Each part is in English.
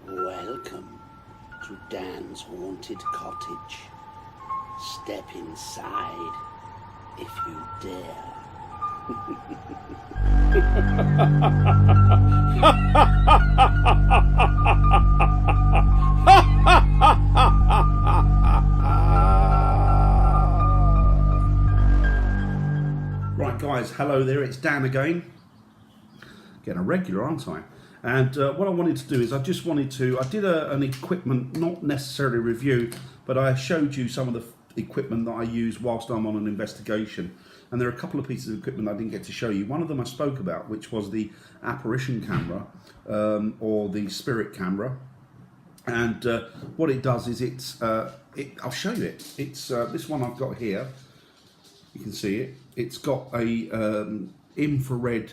Welcome to Dan's haunted cottage. Step inside if you dare. Right guys, hello there, it's Dan again. Getting a regular, aren't I? And what I wanted to do is I did an equipment, not necessarily review, but I showed you some of the equipment that I use whilst I'm on an investigation. And there are a couple of pieces of equipment I didn't get to show you. One of them I spoke about, which was the apparition camera, or the spirit camera. And what it does is I'll show you it. It's this one I've got here. You can see it. It's got a infrared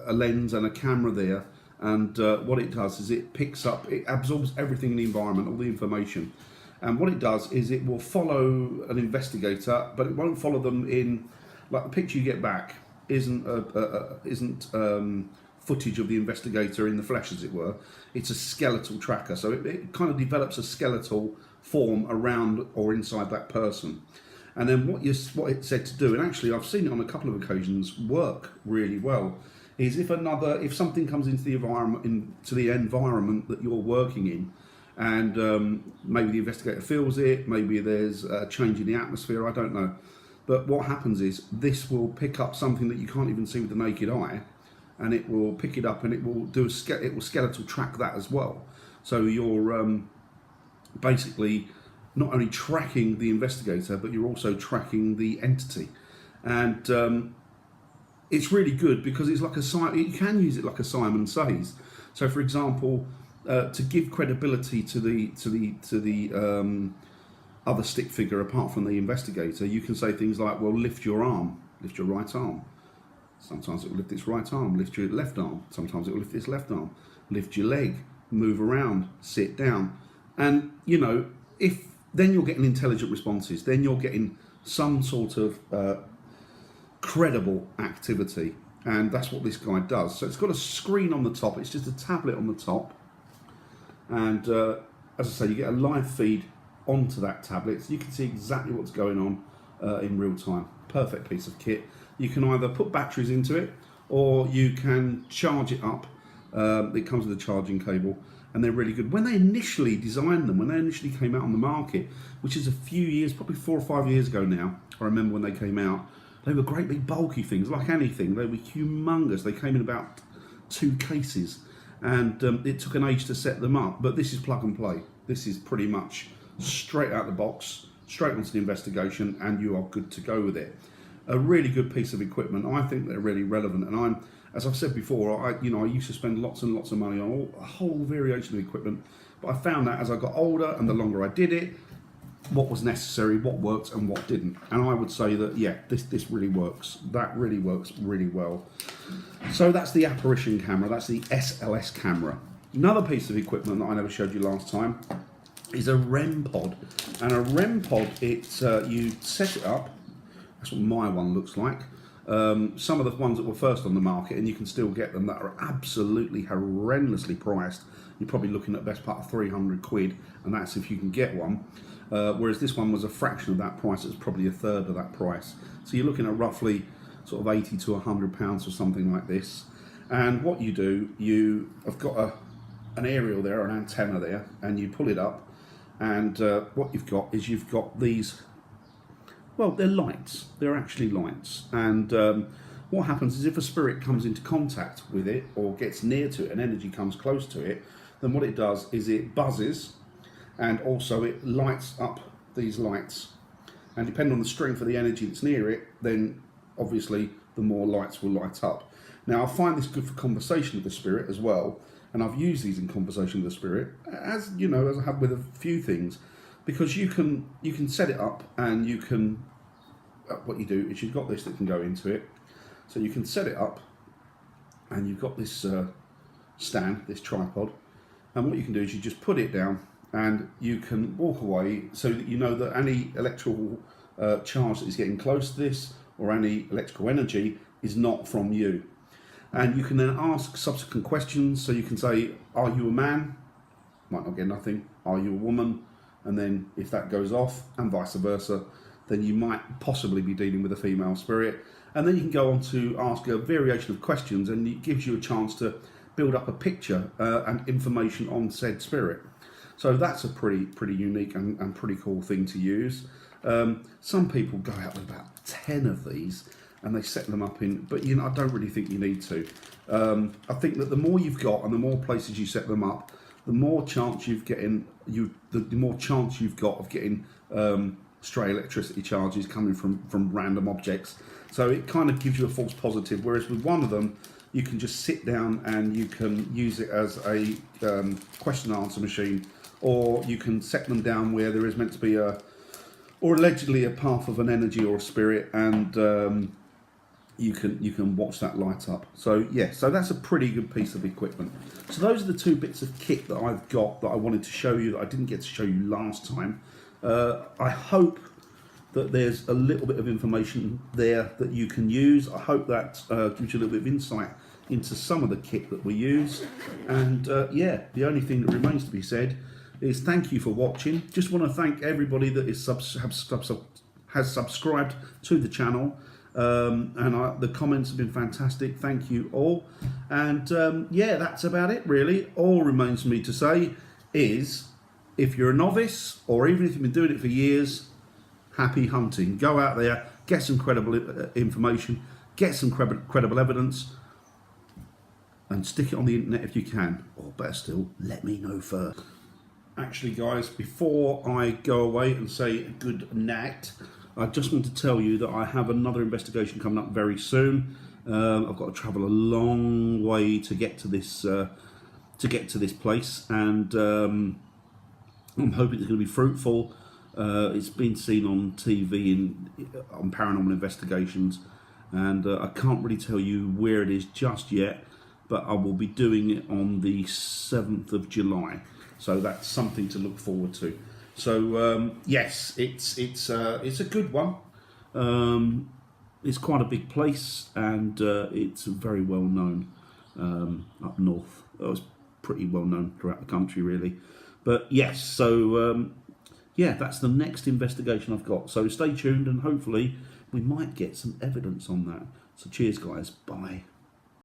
a lens and a camera there, and what it does is it absorbs everything in the environment, all the information. And what it does is it will follow an investigator, but it won't follow them in, like the picture you get back isn't footage of the investigator in the flesh, as it were. It's a skeletal tracker, so it kind of develops a skeletal form around or inside that person. And then what it's said to do, and actually I've seen it on a couple of occasions work really well, is if something comes into the environment that you're working in, and maybe the investigator feels it, maybe there's a change in the atmosphere, I don't know. But what happens is this will pick up something that you can't even see with the naked eye, and it will pick it up and it will skeletal track that as well. So you're basically not only tracking the investigator, but you're also tracking the entity. And it's really good because it's like you can use it like a Simon Says. So, for example, to give credibility to the other stick figure apart from the investigator, you can say things like, "Well, lift your arm, lift your right arm." Sometimes it will lift its right arm. Lift your left arm. Sometimes it will lift its left arm. Lift your leg. Move around. Sit down. And then you're getting intelligent responses. Then you're getting some sort of credible activity, and that's what this guy does. So it's got a screen on the top. It's just a tablet on the top, and as I say, you get a live feed onto that tablet, so you can see exactly what's going on in real time. Perfect piece of kit. You can either put batteries into it, or you can charge it up. It comes with a charging cable, and they're really good. When they initially designed them, when they initially came out on the market, which is a few years, probably 4 or 5 years ago now, I remember when they came out, they were great big bulky things, like anything. They were humongous. They came in about 2 cases, and it took an age to set them up. But this is plug and play. This is pretty much straight out the box, straight onto the investigation, and you are good to go with it. A really good piece of equipment. I think they're really relevant, and as I've said before, I used to spend lots and lots of money on a whole variation of equipment, but I found that as I got older and the longer I did it, what was necessary, what worked and what didn't. And I would say that, yeah, this really works. That really works really well. So that's the apparition camera, that's the SLS camera. Another piece of equipment that I never showed you last time is a REM pod. And a REM pod, you set it up, that's what my one looks like. Some of the ones that were first on the market, and you can still get them, that are absolutely horrendously priced. You're probably looking at best part of 300 quid, and that's if you can get one. Whereas this one was a fraction of that price. It's probably a third of that price. So you're looking at roughly sort of 80 to 100 pounds for something like this. And what you do, you have got an aerial there, an antenna there, and you pull it up, and what you've got these, well, they're lights. They're actually lights. And what happens is if a spirit comes into contact with it or gets near to it, and energy comes close to it, then what it does is it buzzes, and also it lights up these lights. And depending on the strength of the energy that's near it, then obviously the more lights will light up. Now, I find this good for conversation with the spirit as well, and I've used these in conversation with the spirit, as I have with a few things, because you can set it up, and you can, what you do is you've got this that can go into it, so you can set it up, and you've got this stand, this tripod, and what you can do is you just put it down, and you can walk away so that you know that any electrical charge that is getting close to this, or any electrical energy, is not from you. And you can then ask subsequent questions. So you can say, are you a man? Might not get nothing. Are you a woman? And then if that goes off, and vice versa, then you might possibly be dealing with a female spirit. And then you can go on to ask a variation of questions, and it gives you a chance to build up a picture and information on said spirit. So that's a pretty unique and pretty cool thing to use. Some people go out with about 10 of these and they set them up in, but I don't really think you need to. I think that the more you've got and the more places you set them up, the more chance the more chance you've got of getting stray electricity charges coming from random objects. So it kind of gives you a false positive. Whereas with one of them, you can just sit down and you can use it as a question and answer machine, or you can set them down where there is meant to be or allegedly a path of an energy or a spirit, and you can watch that light up. So yeah, so that's a pretty good piece of equipment. So those are the two bits of kit that I've got that I wanted to show you that I didn't get to show you last time. I hope that there's a little bit of information there that you can use. I hope that gives you a little bit of insight into some of the kit that we use. And yeah, the only thing that remains to be said is thank you for watching. Just want to thank everybody that is has subscribed to the channel. And the comments have been fantastic. Thank you all. And yeah, that's about it really. All remains for me to say is, if you're a novice, or even if you've been doing it for years, happy hunting. Go out there, get some credible information, get some credible evidence, and stick it on the internet if you can. Or better still, let me know first. Actually, guys, before I go away and say good night, I just want to tell you that I have another investigation coming up very soon. I've got to travel a long way to get to this place, and I'm hoping it's going to be fruitful. It's been seen on TV on paranormal investigations, and I can't really tell you where it is just yet, but I will be doing it on the 7th of July. So that's something to look forward to. So yes, it's a good one. It's quite a big place, and it's very well known up north. It was pretty well known throughout the country, really. But yes, so yeah, that's the next investigation I've got. So stay tuned, and hopefully we might get some evidence on that. So cheers, guys. Bye.